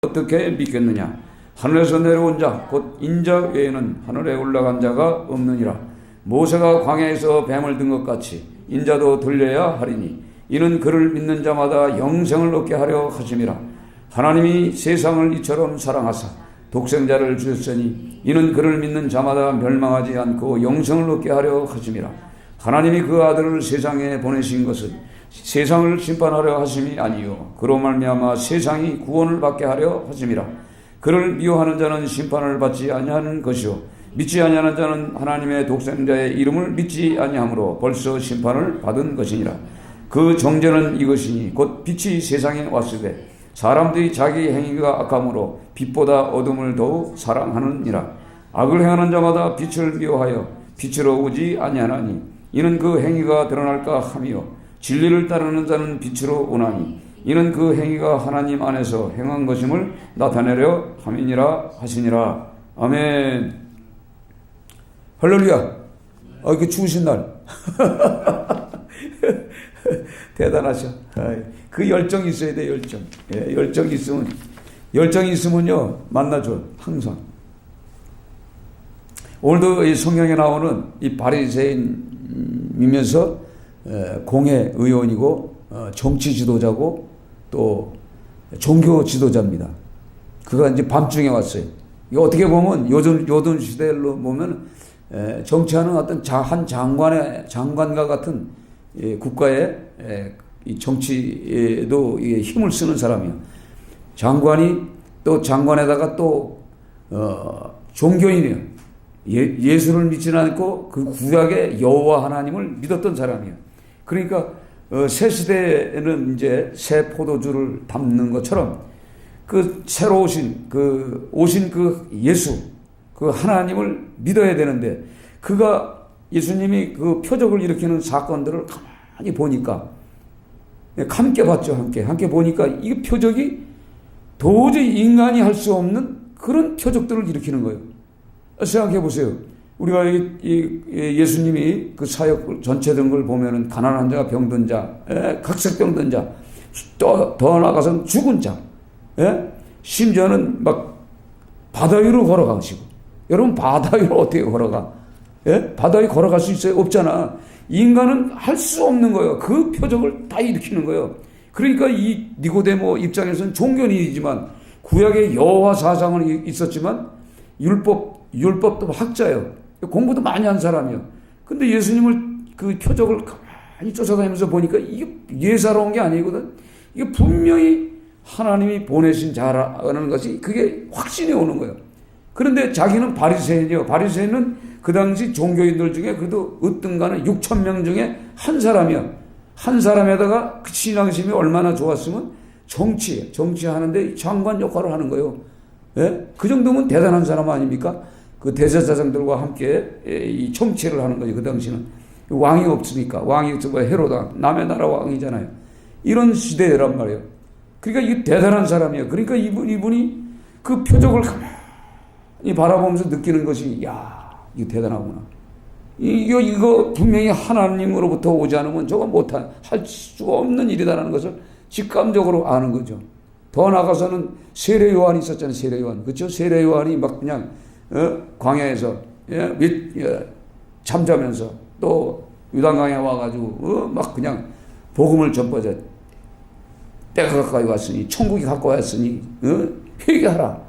어떻게 믿겠느냐? 하늘에서 내려온 자 곧 인자 외에는 하늘에 올라간 자가 없느니라. 모세가 광야에서 뱀을 든 것 같이 인자도 들려야 하리니 이는 그를 믿는 자마다 영생을 얻게 하려 하심이라. 하나님이 세상을 이처럼 사랑하사 독생자를 주셨으니 이는 그를 믿는 자마다 멸망하지 않고 영생을 얻게 하려 하심이라. 하나님이 그 아들을 세상에 보내신 것은 세상을 심판하려 하심이 아니요 그로 말미암아 세상이 구원을 받게 하려 하심이라. 그를 미워하는 자는 심판을 받지 아니하는 것이요 믿지 아니하는 자는 하나님의 독생자의 이름을 믿지 아니하므로 벌써 심판을 받은 것이니라. 그 정죄는 이것이니 곧 빛이 세상에 왔으되 사람들이 자기 행위가 악함으로 빛보다 어둠을 더욱 사랑하느니라. 악을 행하는 자마다 빛을 미워하여 빛으로 오지 아니하나니 이는 그 행위가 드러날까 함이요 진리를 따르는 자는 빛으로 오나니 이는 그 행위가 하나님 안에서 행한 것임을 나타내려 함이니라 하시니라. 아멘. 할렐루야. 이렇게 추우신 날 대단하셔. 그 열정이 있어야 돼. 열정. 열정이 있으면요 만나줘 항상. 오늘도 이 성경에 나오는 이 바리새인이면서 공회 의원이고 정치 지도자고 또 종교 지도자입니다. 그가 이제 밤중에 왔어요. 이거 어떻게 보면 요즘 시대로 보면 정치하는 어떤 한 장관과 같은 국가의 이 정치에도 힘을 쓰는 사람이에요. 장관이 또 장관에다가 또 종교인이에요. 예수를 믿지는 않고 그 구약의 여호와 하나님을 믿었던 사람이에요. 그러니까 새 시대에는 이제 새 포도주를 담는 것처럼 그 새로 오신 그 예수 그 하나님을 믿어야 되는데 그가 예수님이 그 표적을 일으키는 사건들을 가만히 보니까 함께 봤죠. 함께 보니까 이 표적이 도저히 인간이 할 수 없는 그런 표적들을 일으키는 거예요. 생각해 보세요. 우리가 예수님이 그 사역 전체된 걸 보면은 가난한 자, 병든 자, 각색병든 자, 또 더 나아가서는 죽은 자, 심지어는 막 바다 위로 걸어가시고. 여러분 바다 위로 어떻게 걸어가? 바다 위로 걸어갈 수 있어요? 없잖아. 인간은 할 수 없는 거예요. 그 표적을 다 일으키는 거예요. 그러니까 이 니고데모 입장에서는 종교인이지만 구약의 여호와 사상은 있었지만 율법도 학자예요. 공부도 많이 한 사람이에요. 근데 예수님을 그 표적을 가만히 쫓아다니면서 보니까 이게 예사로운 게 아니거든. 이게 분명히 하나님이 보내신 자라는 것이 그게 확신이 오는 거예요. 그런데 자기는 바리새인이요. 바리새인은 그 당시 종교인들 중에 그래도 으뜸가는 6천 명 중에 한 사람이야. 한 사람에다가 그 신앙심이 얼마나 좋았으면 정치하는데 장관 역할을 하는 거예요. 그 정도면 대단한 사람 아닙니까? 그 대제사장들과 함께 이 정치를 하는 거죠. 그 당시는 왕이 없으니까. 왕이 헤로다 남의 나라 왕이잖아요. 이런 시대란 말이에요. 그러니까 이 대단한 사람이에요. 그러니까 이분이 그 표적을 가만히 바라보면서 느끼는 것이 야 이거 대단하구나. 이거 분명히 하나님으로부터 오지 않으면 저거 할 수가 없는 일이다라는 것을 직감적으로 아는 거죠. 더 나가서는 세례 요한이 있었잖아요. 세례 요한. 그렇죠? 세례 요한이 막 그냥 광야에서 잠자면서 또 유단강에 와가지고 막 그냥 복음을 전파자. 때가 가까이 왔으니 천국이 가까이 왔으니 회개하라.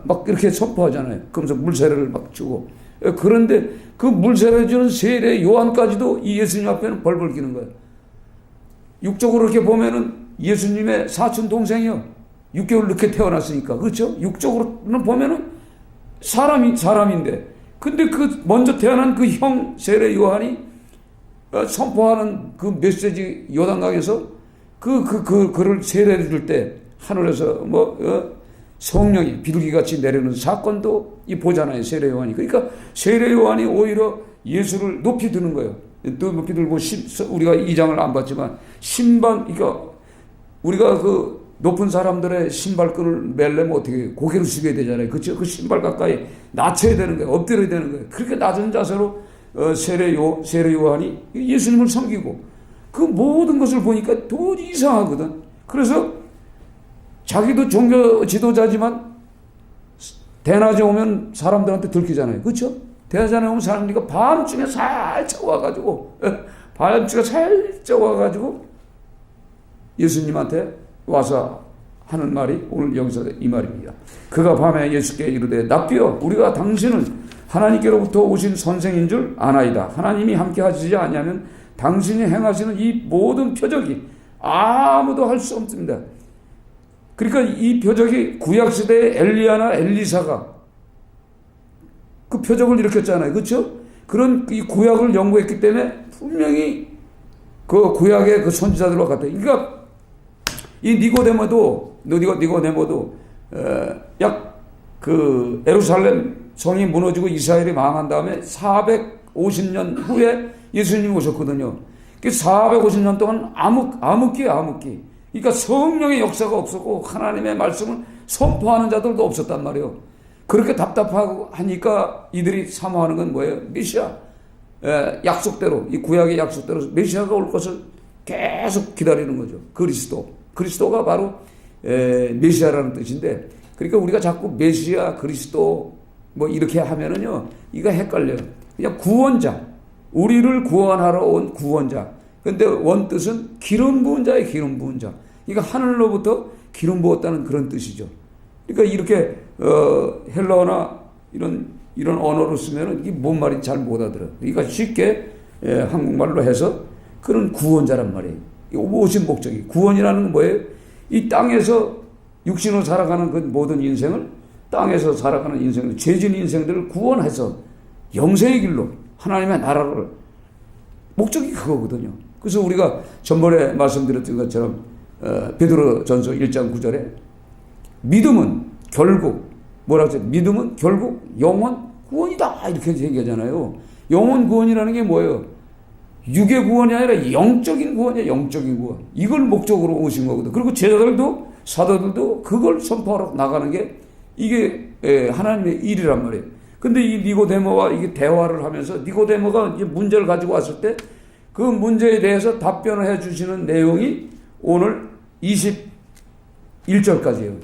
막 이렇게 선포하잖아요. 그러면서 물세례를 막 주고. 그런데 그 물세례 주는 세례 요한까지도 이 예수님 앞에는 벌벌 기는 거예요. 육적으로 이렇게 보면은 예수님의 사촌 동생이요. 6개월 늦게 태어났으니까. 그렇죠? 육적으로는 보면은 사람인데. 근데 그 먼저 태어난 그 형 세례 요한이 선포하는 그 메시지 요단강에서 그를 세례를 줄 때 하늘에서 성령이 비둘기같이 내려오는 사건도 보잖아요. 세례 요한이. 그러니까 세례 요한이 오히려 예수를 높이 드는 거예요. 또 높이 들고 우리가 2장을 안 봤지만 그러니까 우리가 그 높은 사람들의 신발끈을 멜려면 어떻게 고개를 숙여야 되잖아요. 그렇죠? 그 신발 가까이 낮춰야 되는 거예요. 엎드려야 되는 거예요. 그렇게 낮은 자세로 세례 요한이 예수님을 섬기고 그 모든 것을 보니까 도저히 이상하거든. 그래서 자기도 종교 지도자지만 대낮에 오면 사람들한테 들키잖아요. 그렇죠? 대낮에 오면 사람들이 밤중에 살짝 와가지고 밤중에 살짝 와가지고 예수님한테 와서 하는 말이 오늘 여기서 이 말입니다. 그가 밤에 예수께 이르되 납비여 우리가 당신을 하나님께로부터 오신 선생인 줄 아나이다. 하나님이 함께 하시지 아니하면 당신이 행하시는 이 모든 표적이 아무도 할 수 없습니다. 그러니까 이 표적이 구약시대의 엘리야나 엘리사가 그 표적을 일으켰잖아요. 그렇죠? 그런 이 구약을 연구했기 때문에 분명히 그 구약의 그 선지자들과 같아요. 그러니까 이 니고데모도 약 그 에루살렘 성이 무너지고 이스라엘이 망한 다음에 450년 후에 예수님이 오셨거든요. 그 450년 동안 암흑기. 그러니까 성령의 역사가 없었고 하나님의 말씀을 선포하는 자들도 없었단 말이에요. 그렇게 답답하고 하니까 이들이 사모하는 건 뭐예요? 메시아. 약속대로, 이 구약의 약속대로 메시아가 올 것을 계속 기다리는 거죠. 그리스도가 바로 메시아라는 뜻인데, 그러니까 우리가 자꾸 메시아, 그리스도 뭐 이렇게 하면은요, 이거 헷갈려요. 그냥 구원자, 우리를 구원하러 온 구원자. 근데 원뜻은 기름 부은 자의 기름 부은 자. 그러니까 하늘로부터 기름 부었다는 그런 뜻이죠. 그러니까 이렇게 헬라어나 이런 언어로 쓰면은 이게 뭔 말인지 잘 못 알아들어요. 그러니까 쉽게 한국말로 해서 그런 구원자란 말이에요. 오신 목적이 구원이라는 건 뭐예요? 이 땅에서 육신으로 살아가는 그 모든 인생을, 땅에서 살아가는 인생을, 죄진 인생들을 구원해서 영생의 길로 하나님의 나라를, 목적이 그거거든요. 그래서 우리가 전번에 말씀드렸던 것처럼 베드로전서 1장 9절에 믿음은 결국 뭐라고 했어요? 믿음은 결국 영원 구원이다 이렇게 얘기하잖아요. 영원 구원이라는 게 뭐예요? 육의 구원이 아니라 영적인 구원이에요. 영적인 구원. 이걸 목적으로 오신 거거든. 그리고 제자들도 사도들도 그걸 선포하러 나가는 게 이게 하나님의 일이란 말이에요. 근데 이 니고데모와 이게 대화를 하면서 니고데모가 이제 문제를 가지고 왔을 때 그 문제에 대해서 답변을 해 주시는 내용이 오늘 21절까지예요.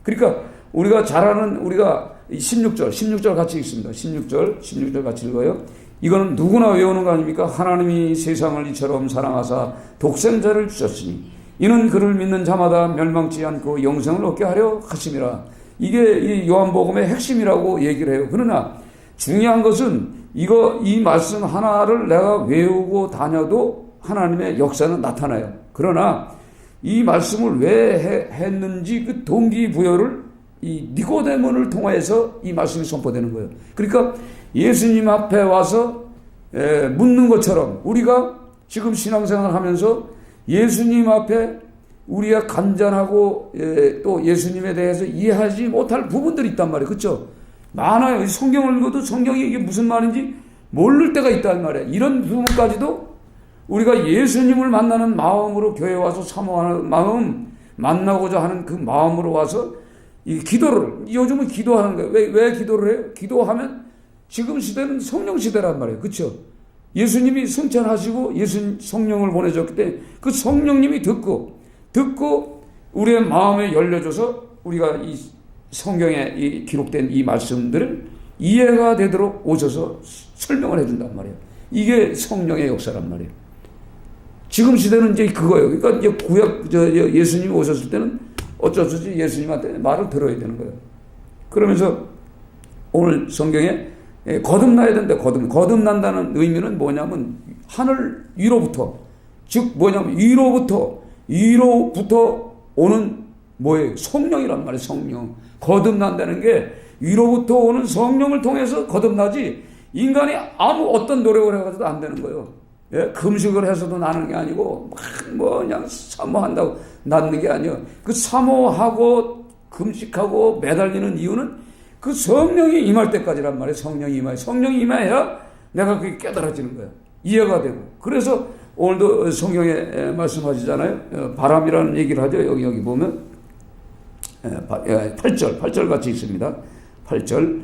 그러니까 우리가 잘 아는 우리가 16절 같이 읽습니다. 16절 같이 읽어요. 이거는 누구나 외우는 거 아닙니까? 하나님이 세상을 이처럼 사랑하사 독생자를 주셨으니 이는 그를 믿는 자마다 멸망치 않고 영생을 얻게 하려 하심이라. 이게 이 요한복음의 핵심이라고 얘기를 해요. 그러나 중요한 것은 이 말씀 하나를 내가 외우고 다녀도 하나님의 역사는 나타나요. 그러나 이 말씀을 왜 했는지 그 동기부여를 이 니고데모를 통해서 이 말씀이 선포되는 거예요. 그러니까 예수님 앞에 와서 묻는 것처럼 우리가 지금 신앙생활을 하면서 예수님 앞에 우리가 간절하고 또 예수님에 대해서 이해하지 못할 부분들이 있단 말이에요. 그렇죠? 많아요. 성경을 읽어도 성경이 이게 무슨 말인지 모를 때가 있단 말이에요. 이런 부분까지도 우리가 예수님을 만나는 마음으로 교회에 와서 사모하는 마음, 만나고자 하는 그 마음으로 와서 이 기도를, 요즘은 기도하는 거예요. 왜 기도를 해요? 기도하면 지금 시대는 성령 시대란 말이에요. 그렇죠? 예수님이 승천하시고 성령을 보내줬기 때문에 그 성령님이 듣고 우리의 마음에 열려줘서 우리가 이 성경에 이 기록된 이 말씀들을 이해가 되도록 오셔서 설명을 해준단 말이에요. 이게 성령의 역사란 말이에요. 지금 시대는 이제 그거예요. 그러니까 이제 예수님이 오셨을 때는 어쩔 수 없이 예수님한테 말을 들어야 되는 거예요. 그러면서 오늘 성경에 거듭나야 된다. 거듭난다는 의미는 뭐냐면 하늘 위로부터, 즉 뭐냐면 위로부터 오는 뭐예요? 성령이란 말이에요. 성령. 거듭난다는 게 위로부터 오는 성령을 통해서 거듭나지 인간이 아무 어떤 노력을 해가지고도 안 되는 거예요. 금식을 해서도 나는 게 아니고 그냥 사모한다고 낫는 게 아니에요. 그 사모하고 금식하고 매달리는 이유는 그 성령이 임할 때까지란 말이에요. 성령이 임해야 내가 그게 깨달아지는 거예요. 이해가 되고. 그래서 오늘도 성경에 말씀하시잖아요. 바람이라는 얘기를 하죠. 여기 보면 8절 같이 있습니다. 8절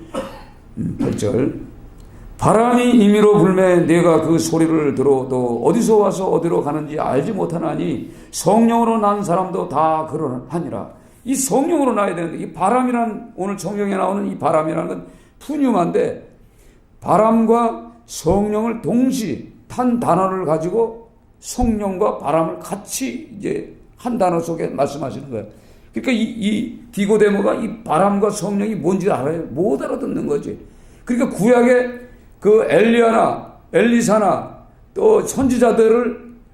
바람이 임의로 불매 내가 그 소리를 들어도 어디서 와서 어디로 가는지 알지 못하나니 성령으로 난 사람도 다 그러하니라. 이 성령으로 나야 되는데, 이 바람이란, 오늘 성경에 나오는 이 바람이라는 건 푸뉴마인데, 바람과 성령을 동시 한 단어를 가지고 성령과 바람을 같이 이제 한 단어 속에 말씀하시는 거예요. 그러니까 이 디고데모가 이 바람과 성령이 뭔지 알아요? 못 알아듣는 거지. 그러니까 구약의 그 엘리야나 엘리사나 또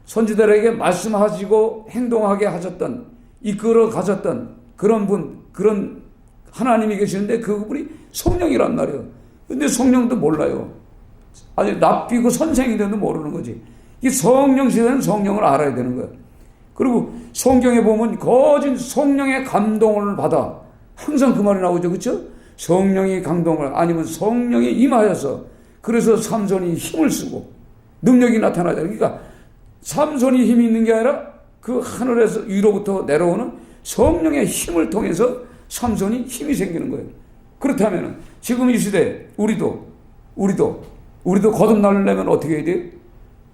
선지자들에게 말씀하시고 행동하게 하셨던, 이끌어 가셨던 그런 분, 그런 하나님이 계시는데 그분이 성령이란 말이에요. 근데 성령도 몰라요. 아주 납비고 선생인데도 모르는 거지. 이 성령 시대는 성령을 알아야 되는 거예요. 그리고 성경에 보면 거진 성령의 감동을 받아. 항상 그 말이 나오죠. 그렇죠? 성령이 감동을, 아니면 성령이 임하여서, 그래서 삼손이 힘을 쓰고 능력이 나타나죠. 그러니까 삼손이 힘이 있는 게 아니라 그 하늘에서 위로부터 내려오는 성령의 힘을 통해서 삼손이 힘이 생기는 거예요. 그렇다면 지금 이 시대에 우리도 거듭나려면 어떻게 해야 돼요?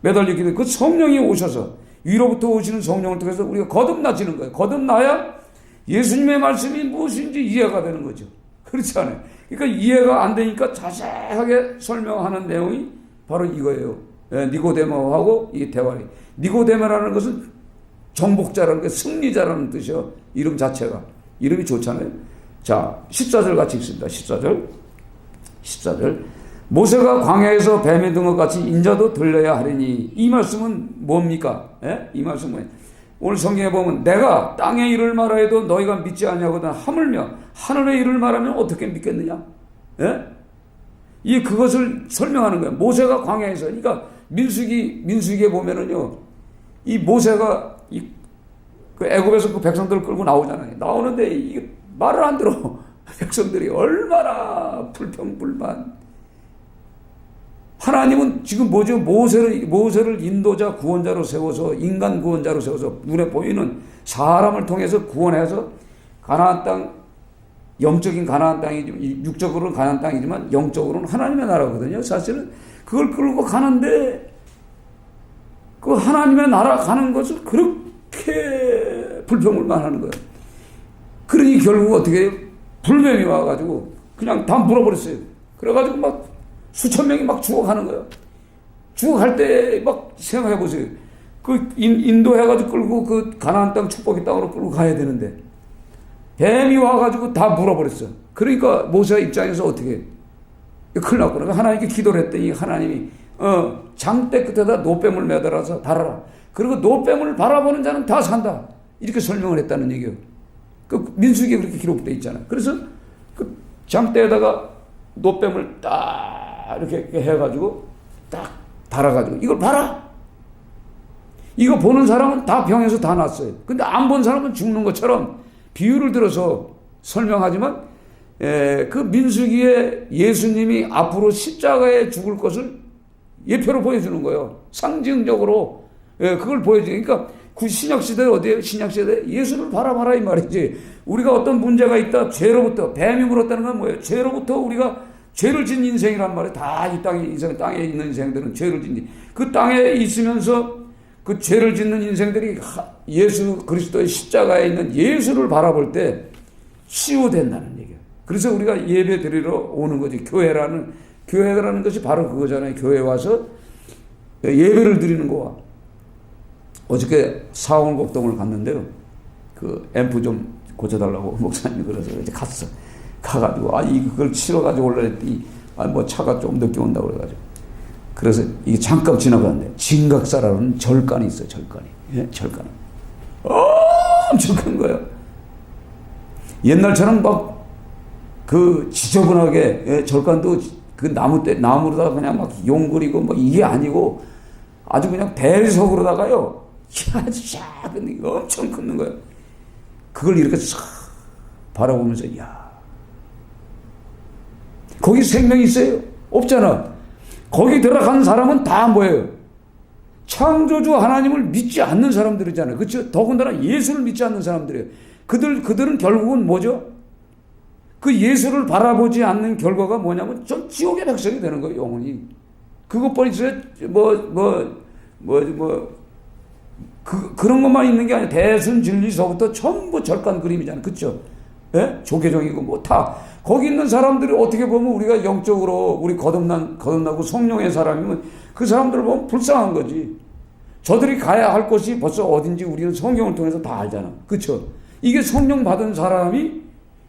매달리게 돼요. 그 성령이 오셔서, 위로부터 오시는 성령을 통해서 우리가 거듭나지는 거예요. 거듭나야 예수님의 말씀이 무엇인지 이해가 되는 거죠. 그렇지 않아요? 그러니까 이해가 안 되니까 자세하게 설명하는 내용이 바로 이거예요. 니고데모하고 이 대화리. 니고데모라는 것은 정복자라는 게 승리자라는 뜻이요. 이름 자체가. 이름이 좋잖아요. 자, 14절 같이 읽습니다. 14절. 모세가 광야에서 뱀이 든 것 같이 인자도 들려야 하리니. 이 말씀은 뭡니까? 이 말씀은 뭐예요? 오늘 성경에 보면 내가 땅의 일을 말하여도 너희가 믿지 아니하거든 하물며 하늘의 일을 말하면 어떻게 믿겠느냐? 그것을 설명하는 거예요. 모세가 광야에서. 그러니까 민수기에 보면은요, 이 모세가 그 애굽에서 그 백성들을 끌고 나오잖아요. 나오는데 이게 말을 안 들어. 백성들이 얼마나 불평불만. 하나님은 지금 뭐죠? 모세를 인도자, 구원자로 세워서, 인간 구원자로 세워서 눈에 보이는 사람을 통해서 구원해서 가나안 땅, 영적인 가나안 땅이지만, 육적으로는 가나안 땅이지만 영적으로는 하나님의 나라거든요. 사실은 그걸 끌고 가는데 그 하나님의 나라 가는 것을 그렇게 불평불만 하는 거예요. 그러니 결국 어떻게 해요? 불뱀이 와가지고 그냥 다 물어버렸어요. 그래가지고 막 수천 명이 막 죽어가는 거예요. 죽어갈 때 막 생각해보세요. 그 인도해가지고 끌고 그 가나안 땅 축복의 땅으로 끌고 가야 되는데 뱀이 와가지고 다 물어버렸어. 그러니까 모세 입장에서 어떻게 해? 큰일 났구나. 하나님께 기도를 했더니 하나님이 장대 끝에다 노뱀을 매달아서 달아라. 그리고 노뱀을 바라보는 자는 다 산다. 이렇게 설명을 했다는 얘기예요. 그 민수기에 그렇게 기록되어 있잖아요. 그래서 그 장대에다가 노뱀을 딱 이렇게 해가지고 딱 달아가지고 이걸 봐라. 이거 보는 사람은 다 병에서 다 났어요. 근데 안 본 사람은 죽는 것처럼 비유를 들어서 설명하지만 그 민수기에 예수님이 앞으로 십자가에 죽을 것을 예표로 보여주는 거예요. 상징적으로 그걸 보여주니까 그 신약시대 어디에요? 신약시대 예수를 바라봐라 이 말이지. 우리가 어떤 문제가 있다. 죄로부터, 뱀이 물었다는 건 뭐예요? 죄로부터 우리가 죄를 진 인생이란 말이에요. 다 이 땅에 있는 인생들은 죄를 짓니. 그 땅에 있으면서 그 죄를 짓는 인생들이 예수 그리스도의 십자가에 있는 예수를 바라볼 때 치유된다는 얘기예요. 그래서 우리가 예배 드리러 오는 거지. 교회라는 것이 바로 그거잖아요. 교회 와서 예배를 드리는 거와. 어저께 사원곡동을 갔는데요. 그 앰프 좀 고쳐달라고 목사님이 그래서 이제 갔어. 가가지고 이걸 치러가지고 올라랬더니 뭐 차가 좀 늦게 온다고 그래가지고. 그래서 이게 잠깐 지나가는데 진각사라는 절간이 있어요. 절간이. 엄청 큰 거예요. 옛날처럼 막 그 지저분하게 절간도 그 나무로다가 그냥 막 용그리고 막 이게 아니고 아주 그냥 대리석으로다가요. 아주 작은 엄청 큰 거예요. 그걸 이렇게 싹 바라보면서 거기 생명이 있어요? 없잖아. 거기 들어간 사람은 다 뭐예요? 창조주 하나님을 믿지 않는 사람들이잖아요. 그렇죠? 더군다나 예수를 믿지 않는 사람들이에요. 그들은 결국은 뭐죠? 그 예수를 바라보지 않는 결과가 뭐냐면 전 지옥의 백성이 되는 거예요. 영원히. 그것뿐이지 그런 것만 있는 게 아니라 대순 진리서부터 전부 절간 그림이잖아요. 그쵸? 예? 조계종이고 뭐 다. 거기 있는 사람들이 어떻게 보면 우리가 영적으로 우리 거듭나고 성령의 사람이면 그 사람들을 보면 불쌍한 거지. 저들이 가야 할 곳이 벌써 어딘지 우리는 성경을 통해서 다 알잖아. 그쵸? 이게 성령 받은 사람이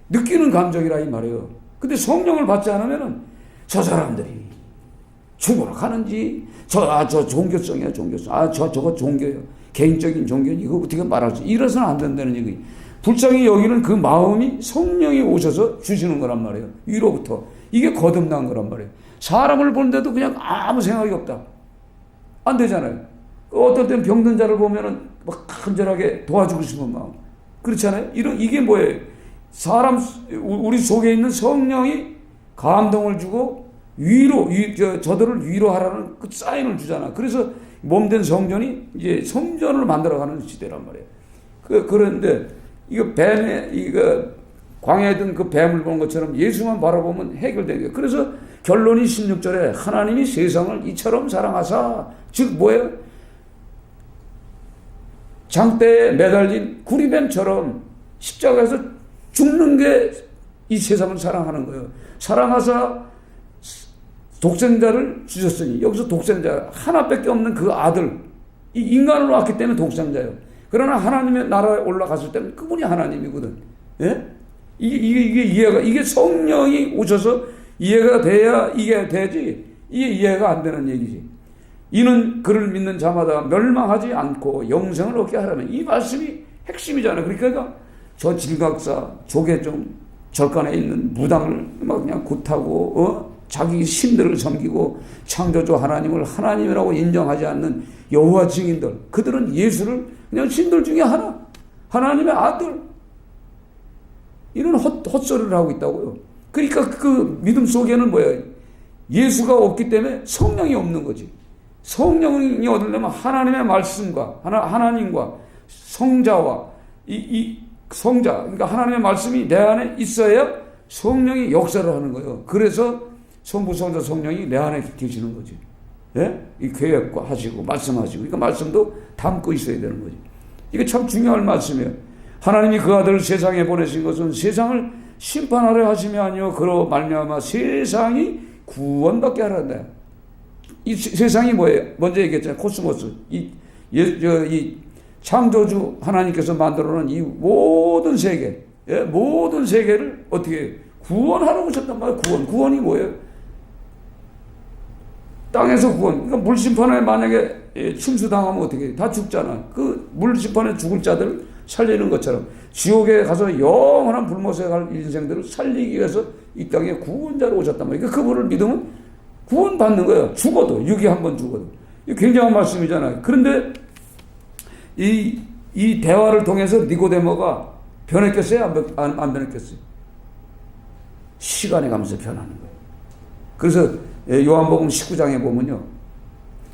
느끼는 감정이라 이 말이에요. 근데 성령을 받지 않으면은 저 사람들이 죽으러 가는지, 저 종교성이야, 종교성. 저거 종교예요. 개인적인 종교는 이거 어떻게 말할 수, 이래서는 안 된다는 얘기. 불쌍히 여기는 그 마음이 성령이 오셔서 주시는 거란 말이에요. 위로부터. 이게 거듭난 거란 말이에요. 사람을 보는데도 그냥 아무 생각이 없다. 안 되잖아요. 어떨 땐 병든 자를 보면은 막 간절하게 도와주고 싶은 마음. 그렇잖아요. 이게 뭐예요? 우리 속에 있는 성령이 감동을 주고 저들을 위로하라는 그 사인을 주잖아. 그래서 몸된 성전이 이제 성전을 만들어가는 시대란 말이에요. 그런데 광야에 든 그 뱀을 본 것처럼 예수만 바라보면 해결되는 거예요. 그래서 결론이 16절에 하나님이 세상을 이처럼 사랑하사, 즉 뭐예요? 장대에 매달린 구리뱀처럼 십자가에서 죽는 게 이 세상을 사랑하는 거예요. 사랑하사 독생자를 주셨으니, 여기서 독생자 하나밖에 없는 그 아들, 이 인간으로 왔기 때문에 독생자예요. 그러나 하나님의 나라에 올라갔을 때는 그분이 하나님이거든. 예? 이게 성령이 오셔서 이해가 돼야 이게 되지, 이게 이해가 안 되는 얘기지. 이는 그를 믿는 자마다 멸망하지 않고 영생을 얻게 하라는 이 말씀이 핵심이잖아요. 그러니까 저 질각사, 조계종, 절간에 있는 무당을 막 그냥 굿하고, 자기 신들을 섬기고 창조주 하나님을 하나님이라고 인정하지 않는 여호와 증인들, 그들은 예수를 그냥 신들 중에 하나님의 아들, 이런 헛소리를 하고 있다고요. 그러니까 그 믿음 속에는 뭐예요? 예수가 없기 때문에 성령이 없는 거지. 성령이 얻으려면 하나님의 말씀과 하나님과 성자와 이 성자, 그러니까 하나님의 말씀이 내 안에 있어야 성령이 역사를 하는 거예요. 그래서 성부, 성자, 성령이 내 안에 계시는 거지. 예? 이 계획과 하시고 말씀하시고, 그러니까 말씀도 담고 있어야 되는 거지. 이게 참 중요한 말씀이에요. 하나님이 그 아들을 세상에 보내신 것은 세상을 심판하려 하심이 아니요 그로 말미암아 세상이 구원받게 하란다. 이 세상이 뭐예요? 먼저 얘기했잖아요. 코스모스. 이 창조주 하나님께서 만들어놓은 이 모든 세계, 모든 세계를 어떻게 구원하러 오셨단 말이에요. 구원이 뭐예요? 땅에서 구원. 그러니까 물심판에 만약에 침수당하면 어떻게 해? 다 죽잖아. 그 물심판에 죽을 자들 살리는 것처럼 지옥에 가서 영원한 불못에 갈 인생들을 살리기 위해서 이 땅에 구원자로 오셨단 말이에요. 그러니까 그분을 믿으면 구원받는 거예요. 죽어도, 육이 한 번 죽어도. 이게 굉장한 말씀이잖아요. 그런데 이 대화를 통해서 니고데모가 변했겠어요? 안 변했겠어요? 시간이 가면서 변하는 거예요. 그래서 요한복음 19장에 보면요,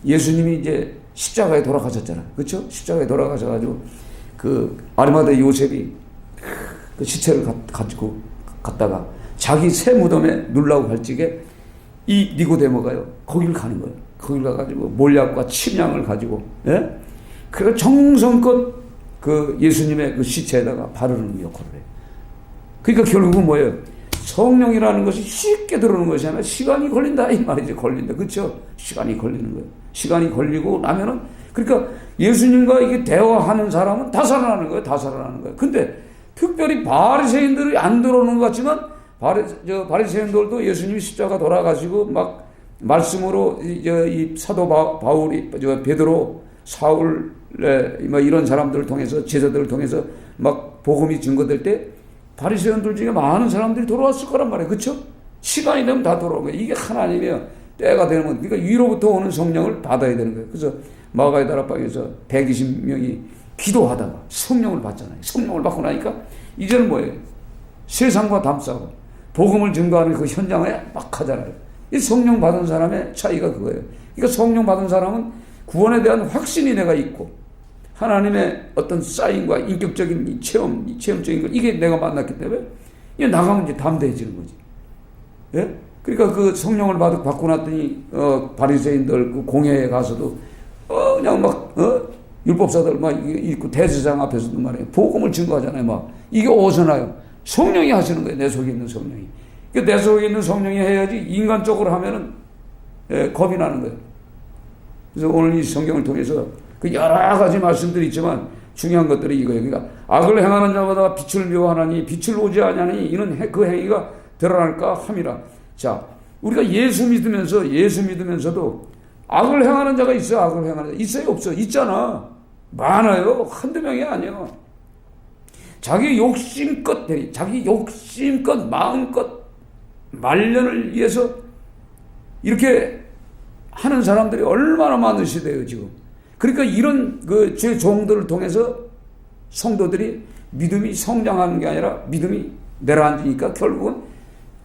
예수님이 이제 십자가에 돌아가셨잖아요. 그렇죠? 십자가에 돌아가셔가지고 그 아리마대 요셉이 그 시체를 가지고 갔다가 자기 새 무덤에 누르려고 할 적에 이 니고데모가요, 거기를 가는 거예요. 거기를 가가지고 몰약과 침향을 가지고, 예? 그래서 정성껏 그 예수님의 그 시체에다가 바르는 역할을 해요. 그러니까 결국은 뭐예요? 성령이라는 것이 쉽게 들어오는 것이 아니라 시간이 걸린다 이 말이지. 걸린다. 그렇죠? 시간이 걸리는 거예요. 시간이 걸리고 나면은, 그러니까 예수님과 이게 대화하는 사람은 다 살아나는 거예요. 다 살아나는 거예요. 근데 특별히 바리새인들이 안 들어오는 것 같지만 바리새인들도 예수님이 십자가 돌아가시고 막 말씀으로 이 사도 바울이 베드로, 사울, 뭐 이런 사람들을 통해서, 제자들을 통해서 막 복음이 증거될 때 바리새인들 중에 많은 사람들이 돌아왔을 거란 말이에요. 그렇죠? 시간이 되면 다 돌아오는 거예요. 이게 하나님이에요. 때가 되면, 그러니까 위로부터 오는 성령을 받아야 되는 거예요. 그래서 마가의 다락방에서 120명이 기도하다가 성령을 받잖아요. 성령을 받고 나니까 이제는 뭐예요? 세상과 담싸고 복음을 증거하는 그 현장에 막 하잖아요. 이 성령 받은 사람의 차이가 그거예요. 그러니까 성령 받은 사람은 구원에 대한 확신이 내가 있고, 하나님의 어떤 사인과 인격적인 체험적인 거, 이게 내가 만났기 때문에 이게 나가면 이제 담대해지는 거지. 예? 그러니까 그 성령을 받고 났더니 바리새인들 그 공회에 가서도 그냥 막 율법사들 막 읽고 대제사장 앞에서도 말이에요. 복음을 증거하잖아요. 막 이게 어디서 나요? 성령이 하시는 거예요. 내 속에 있는 성령이. 내 속에 있는 성령이 해야지 인간적으로 하면은 겁이 나는 거예요. 그래서 오늘 이 성경을 통해서 그 여러 가지 말씀들이 있지만 중요한 것들이 이거예요. 그러니까 악을 행하는 자마다 빛을 미워하나니 빛을 오지 아니하니 이는 그 행위가 드러날까 함이라. 자, 우리가 예수 믿으면서도 악을 행하는 자가 있어요. 악을 행하는 자 있어요, 없어요? 있잖아. 많아요. 한두 명이 아니야. 자기 욕심껏 마음껏 말년을 위해서 이렇게 하는 사람들이 얼마나 많은 시대예요, 지금. 그러니까 이런 그 제 종들을 통해서 성도들이 믿음이 성장하는 게 아니라 믿음이 내려앉으니까 결국은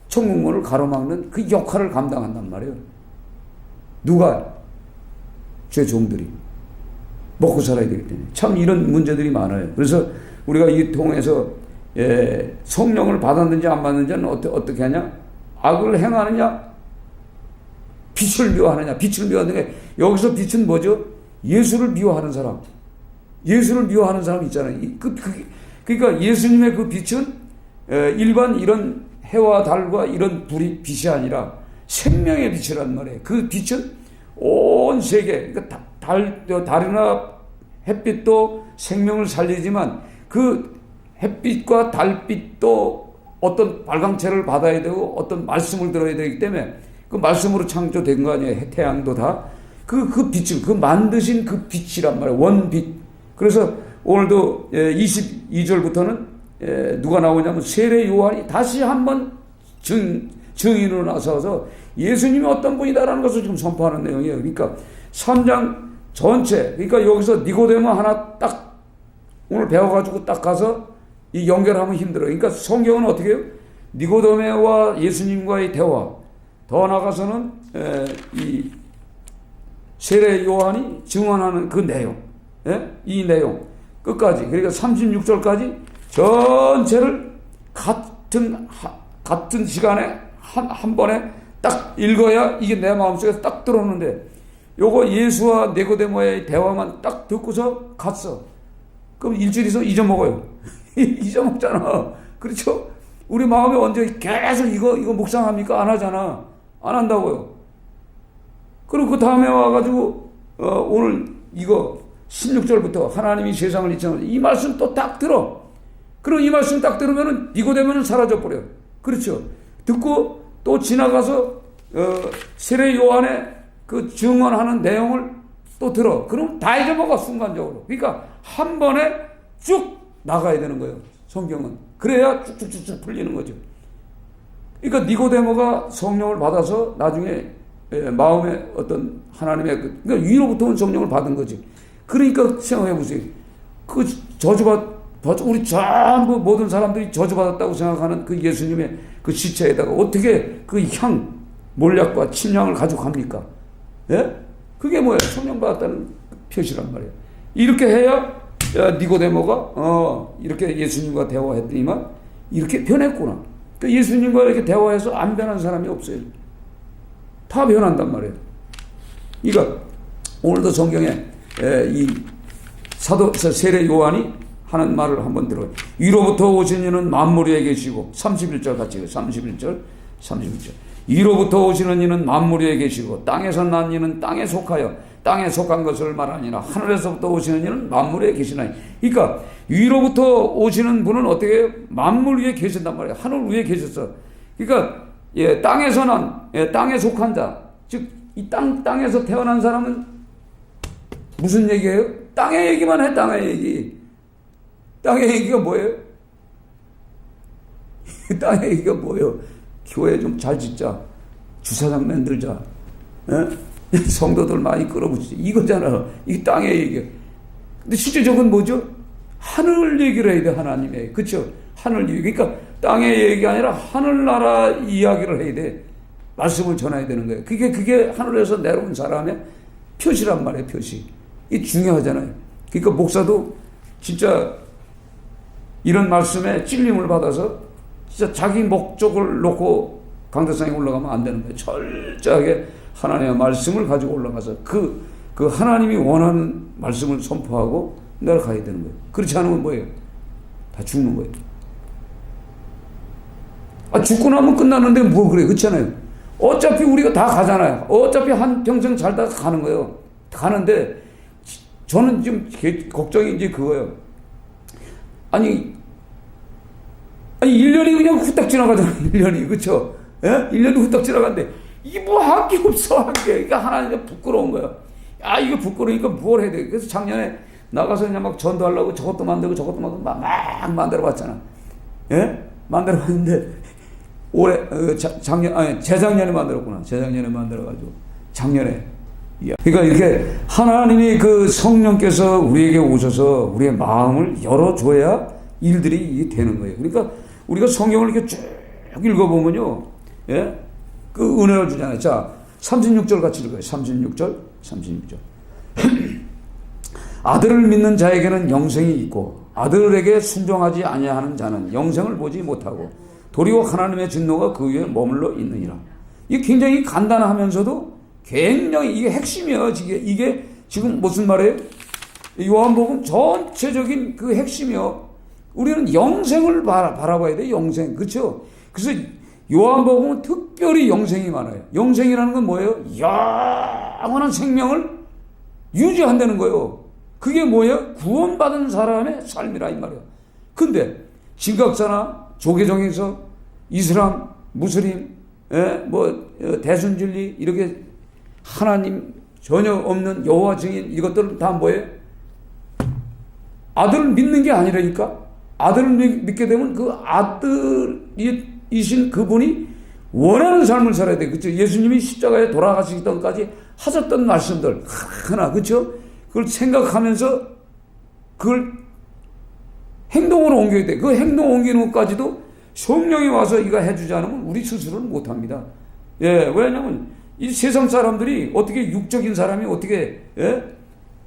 천국문을 가로막는 그 역할을 감당한단 말이에요. 누가? 제 종들이. 먹고 살아야 되기 때문에. 참 이런 문제들이 많아요. 그래서 우리가 이 통해서 성령을 받았는지 안 받았는지는 어떻게 하냐? 악을 행하느냐? 빛을 미워하느냐? 빛을 미워하는 게 여기서 빛은 뭐죠? 예수를 미워하는 사람. 예수를 미워하는 사람 있잖아요. 그러니까 예수님의 그 빛은 일반 이런 해와 달과 이런 빛이 아니라 생명의 빛이란 말이에요. 그 빛은 온 세계, 그러니까 달이나 햇빛도 생명을 살리지만 그 햇빛과 달빛도 어떤 발광체를 받아야 되고 어떤 말씀을 들어야 되기 때문에 그 말씀으로 창조된 거 아니에요. 태양도 다. 그 빛을, 그 만드신 그 빛이란 말이에요. 원빛. 그래서 오늘도 22절부터는 누가 나오냐면 세례 요한이 다시 한번 증인으로 나서서 예수님이 어떤 분이다라는 것을 지금 선포하는 내용이에요. 그러니까 3장 전체, 그러니까 여기서 니고데모 하나 딱 오늘 배워가지고 딱 가서 이 연결하면 힘들어요. 그러니까 성경은 어떻게 해요? 니고데모와 예수님과의 대화, 더 나가서는 이 세례 요한이 증언하는 그 내용, 이 내용 끝까지, 그러니까 36절까지 전체를 같은 시간에 한 번에 딱 읽어야 이게 내 마음속에서 딱 들어오는데, 요거 예수와 니고데모의 대화만 딱 듣고서 갔어. 그럼 일주일 있어 잊어먹어요. 잊어먹잖아. 그렇죠? 우리 마음에 언제 계속 이거 묵상합니까? 안 하잖아. 안 한다고요. 그리고 그 다음에 와가지고 오늘 이거 16절부터 하나님이 세상을 이처럼 이 말씀 또 딱 들어. 그럼 이 말씀 딱 들으면은 니고데모는 사라져버려요. 그렇죠? 듣고 또 지나가서 세례 요한의 그 증언하는 내용을 또 들어. 그럼 다 잊어먹어, 순간적으로. 그러니까 한 번에 쭉 나가야 되는 거예요, 성경은. 그래야 쭉쭉쭉쭉 풀리는 거죠. 그러니까 니고데모가 성령을 받아서 나중에 마음에 어떤 하나님의 그러니까 위로부터 온 성령을 받은 거지. 그러니까 생각해 보세요. 그 우리 전부 모든 사람들이 저주받았다고 생각하는 그 예수님의 그 시체에다가 어떻게 그 몰약과 침향을 가지고 갑니까? 예? 그게 뭐야? 성령 받았다는 표시란 말이에요. 이렇게 해야 니고데모가 이렇게 예수님과 대화했더니만 이렇게 변했구나. 그 예수님과 이렇게 대화해서 안 변한 사람이 없어요. 다 변한단 말이에요. 그러니까 오늘도 성경에 이 사도 세례 요한이 하는 말을 한번 들어요. 위로부터 오신 이는 만물 위에 계시고 31절 같이 해요. 31절. 위로부터 오시는 이는 만물 위에 계시고 땅에서 난 이는 땅에 속하여 땅에 속한 것을 말하니라. 하늘에서부터 오시는 이는 만물 위에 계시나니. 그러니까 위로부터 오시는 분은 어떻게 해요? 만물 위에 계신단 말이에요. 하늘 위에 계셨어. 그러니까 땅에서 난 땅에 속한 자, 즉 이 땅에서 태어난 사람은 무슨 얘기예요? 땅의 얘기만 해. 땅의 얘기. 땅의 얘기가 뭐예요? 땅의 얘기가 뭐예요? 교회 좀 잘 짓자. 주차장 만들자. 성도들 많이 끌어붙이자. 이거잖아. 이 땅의 얘기. 근데 실제적은 뭐죠? 하늘 얘기를 해야 돼. 하나님의. 그렇죠? 하늘 얘기. 그러니까 땅의 얘기가 아니라 하늘나라 이야기를 해야 돼. 말씀을 전해야 되는 거예요. 그게 하늘에서 내려온 사람의 표시란 말이에요. 표시. 이게 중요하잖아요. 그러니까 목사도 진짜 이런 말씀에 찔림을 받아서 진짜 자기 목적을 놓고 강대상에 올라가면 안 되는 거예요. 철저하게 하나님의 말씀을 가지고 올라가서 그 그 하나님이 원하는 말씀을 선포하고 내가 가야 되는 거예요. 그렇지 않으면 뭐예요? 다 죽는 거예요. 죽고 나면 끝나는데 뭐 그래. 그렇지 않아요? 어차피 우리가 다 가잖아요. 어차피 한 평생 살다가 가는 거예요. 가는데 저는 지금 걱정이 이제 그거예요. 아니 1년이 그냥 후딱 지나가잖아요. 1년이. 그렇죠? 예? 1년이 후딱 지나가는데 이게 뭐 할 게 없어. 할 게. 그러니까 하나님이 부끄러운 거야. 이게 부끄러우니까 뭘 해야 돼. 그래서 작년에 나가서 그냥 막 전도하려고 저것도 만들고 저것도 만들고 막 만들어 봤잖아. 예? 만들어 봤는데 재작년에 만들었구나. 재작년에 만들어가지고 작년에. 그러니까 이렇게 하나님이 그 성령께서 우리에게 오셔서 우리의 마음을 열어줘야 일들이 되는 거예요. 그러니까 우리가 성경을 이렇게 쭉 읽어보면요, 예? 그 은혜를 주잖아요. 자, 36절 같이 읽어요. 36절. 아들을 믿는 자에게는 영생이 있고 아들에게 순종하지 아니하는 자는 영생을 보지 못하고 도리어 하나님의 진노가 그 위에 머물러 있느니라. 이게 굉장히 간단하면서도 굉장히 이게 핵심이에요. 이게 지금 무슨 말이에요? 요한복음 전체적인 그 핵심이요. 우리는 영생을 바라봐야 돼. 영생. 그렇죠? 그래서 요한복음은 특별히 영생이 많아요. 영생이라는 건 뭐예요? 영원한 생명을 유지한다는 거예요. 그게 뭐예요? 구원받은 사람의 삶이라 이 말이에요. 근데 진각사나 조계종에서 이슬람, 무슬림, 대순진리 이렇게 하나님 전혀 없는 여호와 증인 이것들은 다 뭐예요? 아들을 믿는 게 아니라니까. 아들을 믿게 되면 그 아들이신 그분이 원하는 삶을 살아야 돼. 그렇죠? 예수님이 십자가에 돌아가시기 전까지 하셨던 말씀들 하나, 그렇죠? 그걸 생각하면서 그걸 행동으로 옮겨야 돼. 그 행동 옮기는 것까지도 성령이 와서 이거 해주지 않으면 우리 스스로는 못합니다. 예, 왜냐하면 이 세상 사람들이 어떻게 육적인 사람이 어떻게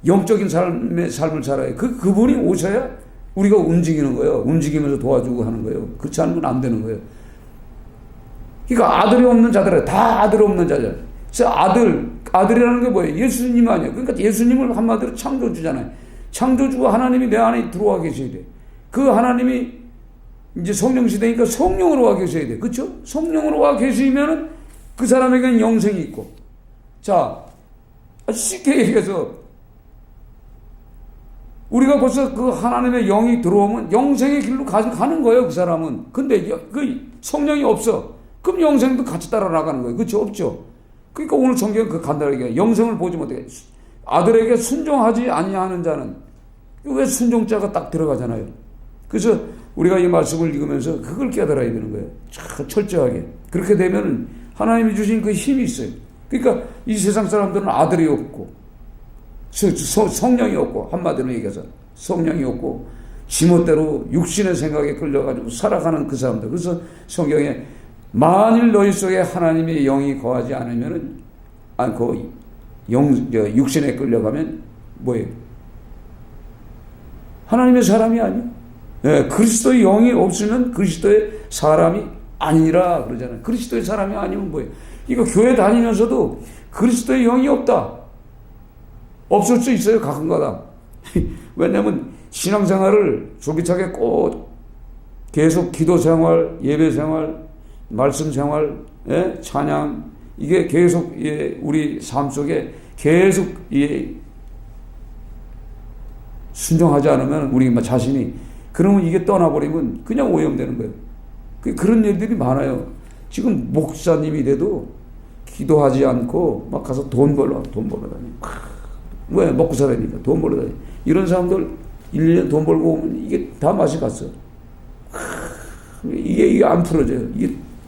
영적인 삶을 살아요. 그분이 오셔야 우리가 움직이는 거예요. 움직이면서 도와주고 하는 거예요. 그렇지 않으면 안 되는 거예요. 그러니까 아들이 없는 자들은 다 아들 없는 자들. 그래서 아들이라는 게 뭐예요? 예수님 아니에요. 그러니까 예수님을 한마디로 창조주잖아요. 창조주가 하나님이 내 안에 들어와 계셔야 돼. 그 하나님이 이제 성령 시대니까 성령으로 와 계셔야 돼. 그렇죠? 성령으로 와 계시면은 그 사람에게는 영생이 있고. 자, 쉽게 얘기해서 우리가 벌써 그 하나님의 영이 들어오면 영생의 길로 가는 거예요. 그 사람은. 근데 그 성령이 없어. 그럼 영생도 같이 따라 나가는 거예요. 그렇죠? 없죠? 그러니까 오늘 성경은 그 간단하게 영생을 보지 못해. 아들에게 순종하지 아니하는 자는 왜 순종자가 딱 들어가잖아요. 그래서 우리가 이 말씀을 읽으면서 그걸 깨달아야 되는 거예요. 철저하게. 그렇게 되면 하나님이 주신 그 힘이 있어요. 그러니까 이 세상 사람들은 아들이 없고 성령이 없고 한마디로 얘기해서 성령이 없고 지멋대로 육신의 생각에 끌려가지고 살아가는 그 사람들. 그래서 성경에 만일 너희 속에 하나님의 영이 거하지 않으면은 않고 육신에 끌려가면 뭐예요? 하나님의 사람이 아니에요. 네, 그리스도의 영이 없으면 그리스도의 사람이 아니라 그러잖아요. 그리스도의 사람이 아니면 뭐예요? 이거 교회 다니면서도 그리스도의 영이 없다. 없을 수 있어요. 가끔가다. 왜냐하면 신앙생활을 조기차게 꼭 계속 기도생활, 예배생활, 말씀생활, 찬양 이게 계속 우리 삶 속에 계속 순종하지 않으면 우리 자신이 그러면 이게 떠나버리면 그냥 오염되는 거예요. 그런 일들이 많아요. 지금 목사님이 돼도 기도하지 않고 막 가서 돈 벌러 다니고. 왜? 먹고 살아야니까 돈 벌러 다니고. 이런 사람들 1년 돈 벌고 오면 이게 다 맛이 갔어. 이게 안 풀어져요.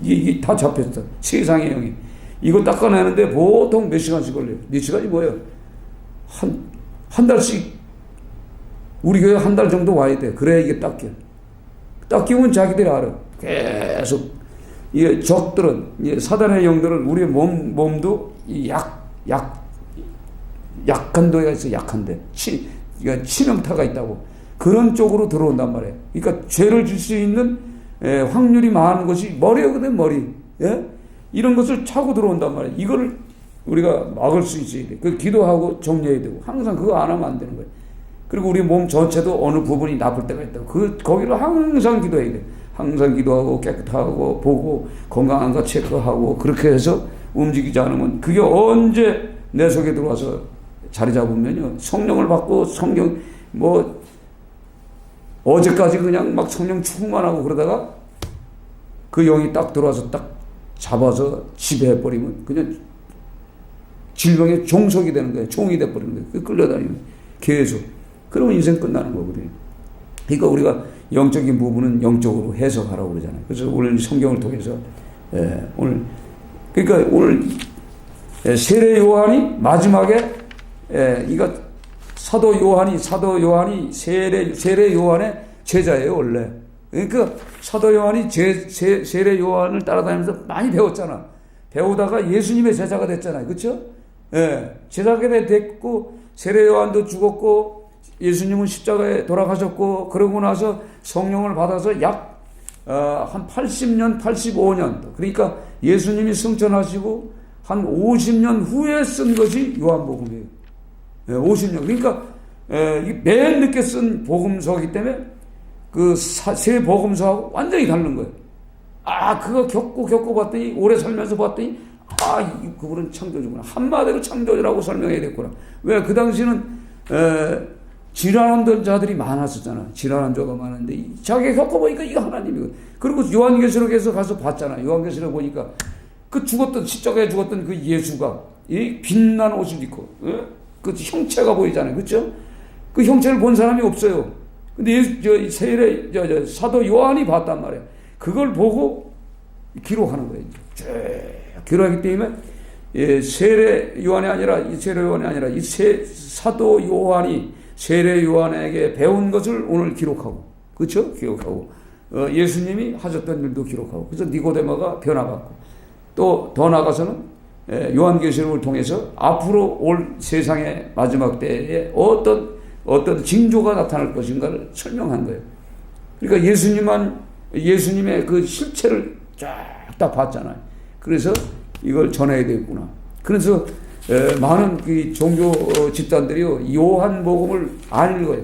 이게 다 잡혔어. 세상의 영이. 이거 닦아내는데 보통 몇 시간씩 걸려요. 몇 시간이 뭐예요? 한 달씩 우리 교회 한 달 정도 와야 돼. 그래야 이게 닦여. 닦이면 자기들이 알아. 계속 이 적들은 사단의 영들은 우리의 몸도 약한 데가 있어. 약한데 치명타가 있다고 그런 쪽으로 들어온단 말이에요. 그러니까 죄를 줄 수 있는 확률이 많은 것이 머리거든. 머리. 이런 것을 차고 들어온단 말이에요. 이거를 우리가 막을 수 있어야 돼. 그 기도하고 정리해야 되고 항상 그거 안 하면 안 되는 거예요. 그리고 우리 몸 전체도 어느 부분이 나쁠 때가 있다고. 거기를 항상 기도해야 돼. 항상 기도하고 깨끗하고 보고 건강한가 체크하고 그렇게 해서 움직이지 않으면 그게 언제 내 속에 들어와서 자리 잡으면요. 성령을 받고 성령 뭐 어제까지 그냥 막 성령 충만하고 그러다가 그 영이 딱 들어와서 딱 잡아서 지배해버리면 그냥 질병의 종속이 되는 거예요. 종이 돼버리는 거예요. 끌려다니면 계속. 그러면 인생 끝나는 거거든요. 그러니까 우리가 영적인 부분은 영적으로 해석하라고 그러잖아요. 그래서 오늘 성경을 통해서 오늘 그러니까 오늘 세례 요한이 마지막에 이거 사도 요한이 세례 요한의 제자예요 원래. 그러니까 사도 요한이 세례 요한을 따라다니면서 많이 배웠잖아. 배우다가 예수님의 제자가 됐잖아요. 그렇죠? 제자가 됐고 세례 요한도 죽었고 예수님은 십자가에 돌아가셨고 그러고 나서 성령을 받아서 약 한 80년, 85년 그러니까 예수님이 승천하시고 한 50년 후에 쓴 것이 요한복음이에요. 50년. 그러니까 맨 늦게 쓴 복음서이기 때문에 그 세 복음서하고 완전히 다른 거예요. 그거 겪고 봤더니 오래 살면서 봤더니 그분은 창조주구나. 한마디로 창조주라고 설명해야 됐구나. 왜? 그 당시는 질환한 자들이 많았었잖아. 질환한 자가 많은데 자기가 겪어보니까 이거 하나님이거든. 그리고 요한계시록에서 가서 봤잖아. 요한계시록 보니까 그 십자가에 죽었던 그 예수가 이 빛난 옷을 입고 그 형체가 보이잖아요. 그렇죠? 그 형체를 본 사람이 없어요. 근데 사도 요한이 봤단 말이에요. 그걸 보고 기록하는 거예요. 쭉 기록하기 때문에 세례 요한이 아니라 이 사도 요한이 세례 요한에게 배운 것을 오늘 기록하고, 그렇죠? 기록하고 예수님이 하셨던 일도 기록하고, 그래서 니고데모가 변화받고, 또 더 나아가서는 요한계시록을 통해서 앞으로 올 세상의 마지막 때에 어떤 징조가 나타날 것인가를 설명한 거예요. 그러니까 예수님의 그 실체를 쫙 다 봤잖아요. 그래서 이걸 전해야 되겠구나. 그래서 많은 그 종교 집단들이요, 요한복음을 안 읽어요.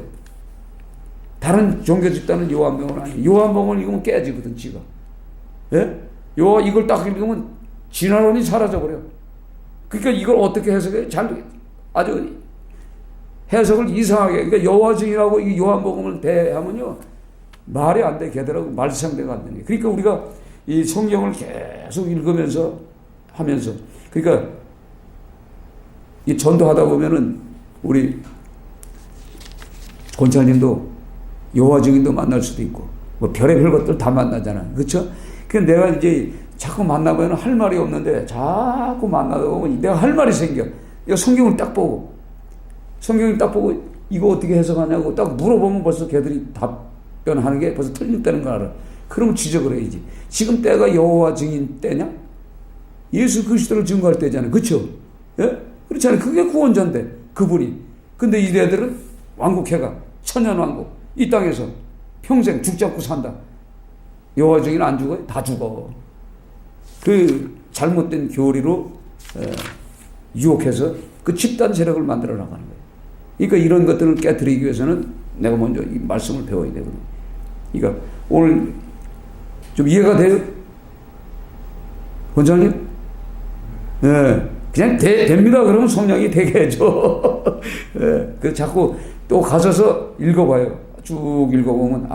다른 종교 집단은 요한복음을 안 읽어요. 요한복음을 읽으면 깨지거든, 지가. 예? 이걸 딱 읽으면 진화론이 사라져버려. 그러니까 이걸 어떻게 해석해? 아주 해석을 이상하게. 그러니까 여호와 증인하고 이 요한복음을 대하면요, 말이 안 돼. 걔들하고 말상대가 안 되네. 그러니까 우리가 이 성경을 계속 읽으면서 하면서, 그러니까 이 전도하다 보면은 우리 권사님도 여호와 증인도 만날 수도 있고 뭐 별의별 것들 다 만나잖아. 그렇죠? 그래서 내가 이제 자꾸 만나면 할 말이 없는데 자꾸 만나다 보면 내가 할 말이 생겨. 이거 성경을 딱 보고 이거 어떻게 해석하냐고 딱 물어보면 벌써 걔들이 답변하는 게 벌써 틀린다는 걸 알아. 그러면 지적을 해야지. 지금 때가 여호와 증인 때냐? 예수 그리스도를 증거할 때잖아요. 그렇죠? 예? 그렇잖아요. 그게 구원자인데 그분이. 근데 이들은 왕국해가 천년왕국 이 땅에서 평생 죽지 않고 산다. 여호와 증인 안 죽어요? 다 죽어. 그 잘못된 교리로 유혹해서 그 집단 세력을 만들어 나가는 거예요. 그러니까 이런 것들을 깨뜨리기 위해서는 내가 먼저 이 말씀을 배워야 되거든요. 그러니까 오늘 좀 이해가 돼요? 원장님? 네. 그냥 됩니다. 그러면 성령이 되게 해줘. 네. 그 자꾸 또 가셔서 읽어봐요. 쭉 읽어보면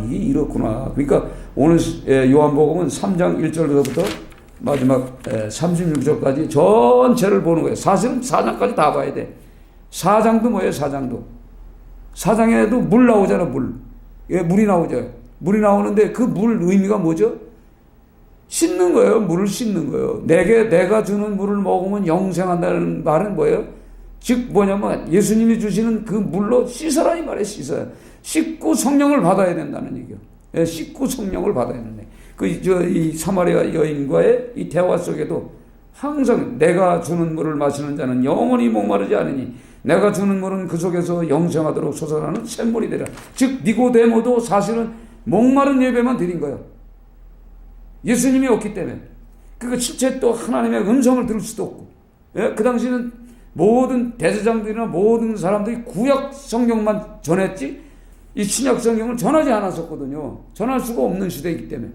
이게 이렇구나. 그러니까 오늘 요한복음은 3장 1절부터 마지막 36절까지 전체를 보는 거예요. 사실은 4장까지 다 봐야 돼. 4장도 뭐예요? 4장도. 4장에도 물 나오잖아. 물이 나오죠. 물이 나오는데 그 물 의미가 뭐죠? 씻는 거예요. 물을 씻는 거예요. 내가 주는 물을 먹으면 영생한다는 말은 뭐예요? 즉 뭐냐면 예수님이 주시는 그 물로 씻어라 이 말이에요. 씻어야. 씻고 성령을 받아야 된다는 얘기예요. 씻고 성령을 받아야 된다. 이 사마리아 여인과의 이 대화 속에도 항상 내가 주는 물을 마시는 자는 영원히 목마르지 않으니 내가 주는 물은 그 속에서 영생하도록 솟아나는 샘물이 되라. 즉 니고데모도 사실은 목마른 예배만 드린 거예요. 예수님이 없기 때문에. 그거 실제 또 하나님의 음성을 들을 수도 없고 예? 그 당시는 모든 대제사장들이나 모든 사람들이 구약 성경만 전했지 이 신약 성경을 전하지 않았었거든요. 전할 수가 없는 시대이기 때문에.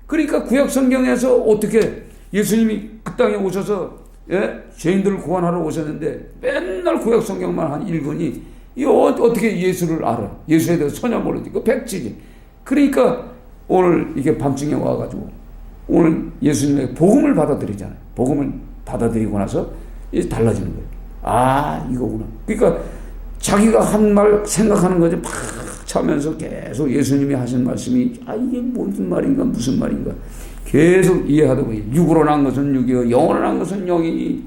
그러니까 구약 성경에서 어떻게 예수님이 그 땅에 오셔서 죄인들을 구원하러 오셨는데 맨날 구약 성경만 한 읽으니 이거 어떻게 예수를 알아? 예수에 대해서 전혀 모르지. 이거 백지지. 그러니까 오늘 이게 밤중에 와가지고 오늘 예수님의 복음을 받아들이잖아요. 복음을 받아들이고 나서 이제 달라지는 거예요. 아, 이거구나. 그러니까 자기가 한 말 생각하는 거지 팍 차면서 계속 예수님이 하신 말씀이 이게 무슨 말인가 무슨 말인가 계속 이해하다 보니 육으로 난 것은 육이요 영으로 난 것은 영이니.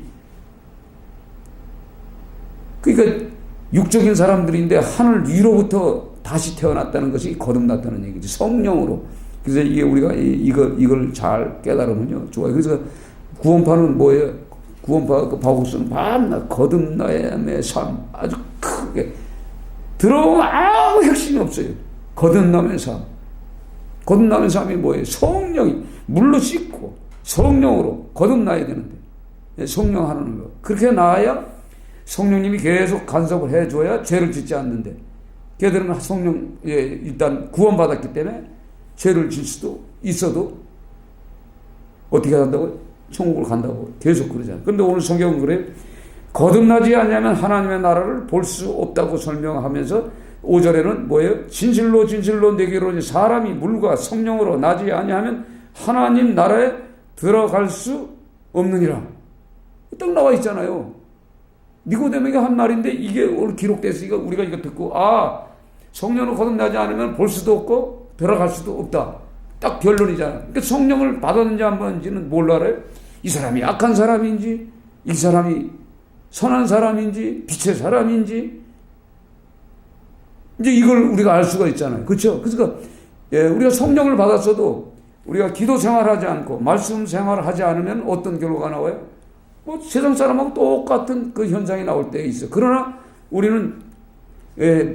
그러니까 육적인 사람들인데 하늘 위로부터 다시 태어났다는 것이 거듭났다는 얘기지. 성령으로. 그래서 이게 우리가 이걸 잘 깨달으면요 좋아요. 그래서 구원파는 뭐예요? 구원파 그 바울은 밤낮 거듭남의 삶 아주 크게 들어보면 아무 핵심이 없어요. 거듭남의 삶. 거듭남의 삶이 뭐예요? 성령이 물로 씻고 성령으로 거듭나야 되는데 성령 하는 거 그렇게 나아야 성령님이 계속 간섭을 해줘야 죄를 짓지 않는데 걔들은 성령 일단 구원받았기 때문에 죄를 질 수도 있어도 어떻게 한다고요? 천국을 간다고 계속 그러잖아요. 그런데 오늘 성경은 그래요. 거듭나지 않으면 하나님의 나라를 볼 수 없다고 설명하면서 5절에는 뭐예요? 진실로 진실로 내게로 사람이 물과 성령으로 나지 아니하면 하나님 나라에 들어갈 수 없느니라. 딱 나와 있잖아요. 니고데모에게 한 말인데 이게 오늘 기록됐으니까 우리가 이거 듣고 성령으로 거듭나지 않으면 볼 수도 없고 들어갈 수도 없다. 딱 결론이잖아. 그러니까 성령을 받았는지 안 받았는지는 뭘 알아요? 이 사람이 악한 사람인지 이 사람이 선한 사람인지 빛의 사람인지 이제 이걸 우리가 알 수가 있잖아요. 그렇죠? 그러니까 우리가 성령을 받았어도 우리가 기도 생활하지 않고 말씀 생활을 하지 않으면 어떤 결과가 나와요? 뭐 세상 사람하고 똑같은 그 현상이 나올 때 있어. 그러나 우리는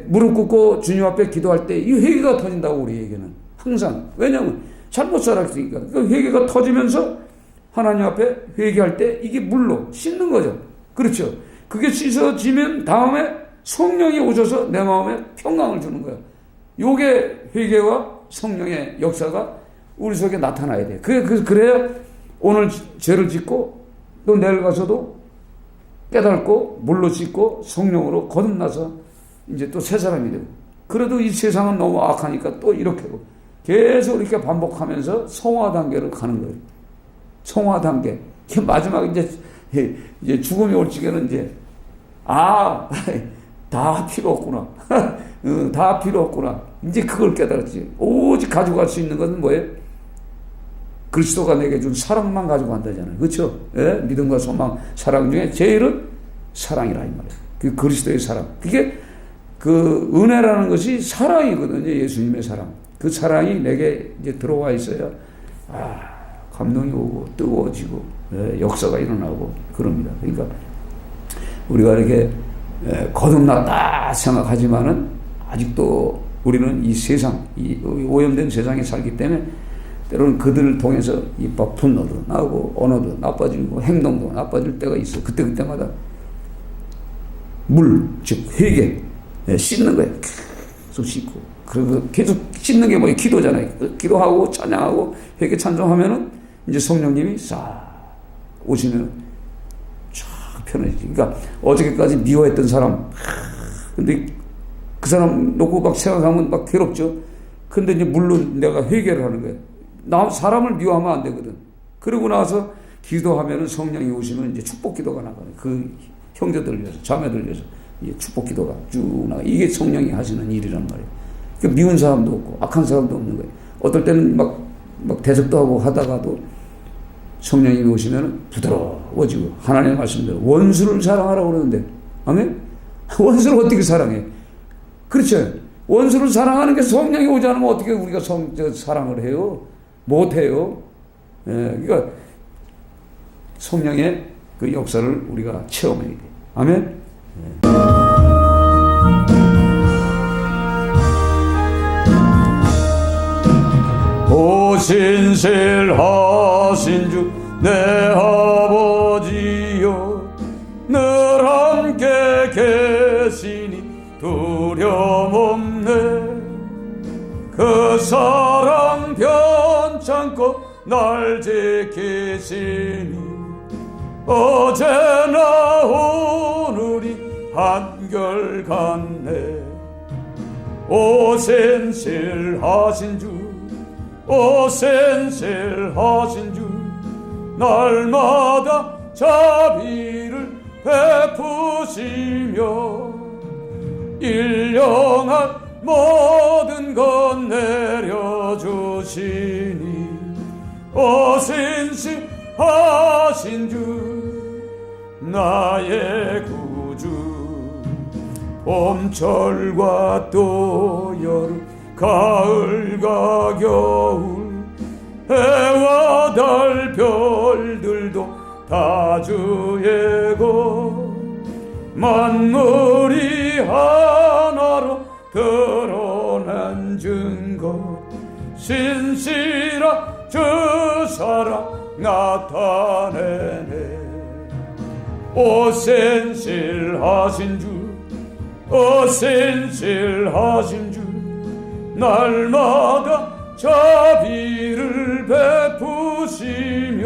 무릎 꿇고 주님 앞에 기도할 때 이 회개가 터진다고 우리에게는 항상. 왜냐하면 잘못 살았으니까. 그 회개가 터지면서 하나님 앞에 회개할 때 이게 물로 씻는 거죠. 그렇죠. 그게 씻어지면 다음에 성령이 오셔서 내 마음에 평강을 주는 거예요. 요게 회개와 성령의 역사가 우리 속에 나타나야 돼. 그래야 오늘 죄를 짓고 또 내일 가서도 깨닫고 물로 씻고 성령으로 거듭나서 이제 또 새 사람이 되고. 그래도 이 세상은 너무 악하니까 또 이렇게 하고 계속 이렇게 반복하면서 성화 단계를 가는 거예요. 성화 단계. 마지막 이제 죽음이 올 적에는 이제 다 필요 없구나. 다 필요 없구나. 이제 그걸 깨달았지. 오직 가져갈 수 있는 것은 뭐예요? 그리스도가 내게 준 사랑만 가지고 간다잖아요. 그렇죠? 믿음과 소망, 사랑 중에 제일은 사랑이라 이 말이에요. 그 그리스도의 사랑. 그게 그 은혜라는 것이 사랑이거든요. 예수님의 사랑. 그 사랑이 내게 이제 들어와 있어야 감동이 오고 뜨거워지고 역사가 일어나고 그럽니다. 그러니까 우리가 이렇게 거듭났다 생각하지만은 아직도 우리는 이 세상, 이 오염된 세상에 살기 때문에 때로는 그들을 통해서 이 분노도 나오고 언어도 나빠지고 행동도 나빠질 때가 있어. 그때마다 물, 즉 회개 씻는 거예요. 계속 씻고. 그리고 계속 씻는 게 뭐예요? 기도잖아요. 기도하고 찬양하고 회개 찬송하면은 이제 성령님이 싹 오시면 쫙 편해지지. 그러니까 어저께까지 미워했던 사람, 근데 그 사람 놓고 막 생각하면 막 괴롭죠. 근데 이제 물론 내가 회개를 하는 거예요. 사람을 미워하면 안 되거든. 그러고 나서 기도하면은 성령이 오시면 이제 축복 기도가 나가요. 그 형제들 위해서, 자매들 위해서 축복 기도가 쭉 나가. 이게 성령이 하시는 일이란 말이에요. 그러니까 미운 사람도 없고 악한 사람도 없는 거예요. 어떨 때는 막 대적도 하고 하다가도 성령이 오시면 부드러워지고 하나님의 말씀대로 원수를 사랑하라고 그러는데 아멘? 원수를 어떻게 사랑해? 그렇죠. 원수를 사랑하는 게 성령이 오지 않으면 어떻게 우리가 사랑을 해요? 못해요. 그러니까 성령의 그 역사를 우리가 체험해야 돼. 아멘? 오신실하신 주 내 아버지여 사랑 변찮고 날 지키시니 어제나 오늘이 한결같네. 오센실하신 주, 오센실하신 주, 날마다 자비를 베푸시며 일용할 모든 것 내려주시니 오신실하신 주, 나의 구주. 봄철과 또 여름, 가을과 겨울, 해와 달 별들도 다 주의 것, 만물이 하나로 드러난 증거, 신실한 주 사랑 나타내네. 오센실하신 주, 오센실하신 주, 날마다 자비를 베푸시며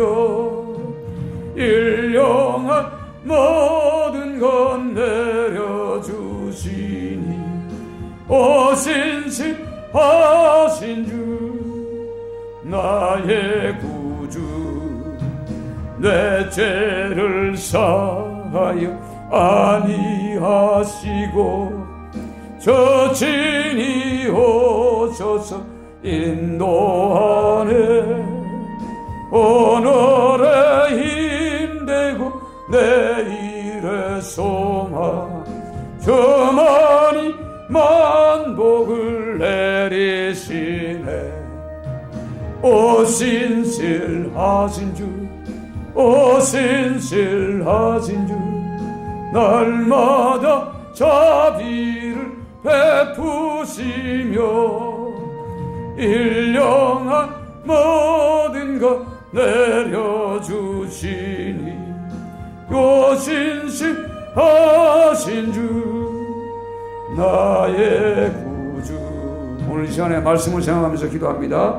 일용할 모든 것 내려주시니 오신실하신 주, 나의 구주. 내 죄를 사하여 아니하시고 저 친히 오셔서 인도하네. 오늘의 힘되고 내일의 소망, 저만이 만복을 내리시네. 오신실하신 주, 오신실하신 주, 날마다 자비를 베푸시며 일용할 모든 것 내려주시니 오신실하신 주, 나의 구주. 오늘 이 시간에 말씀을 생각하면서 기도합니다.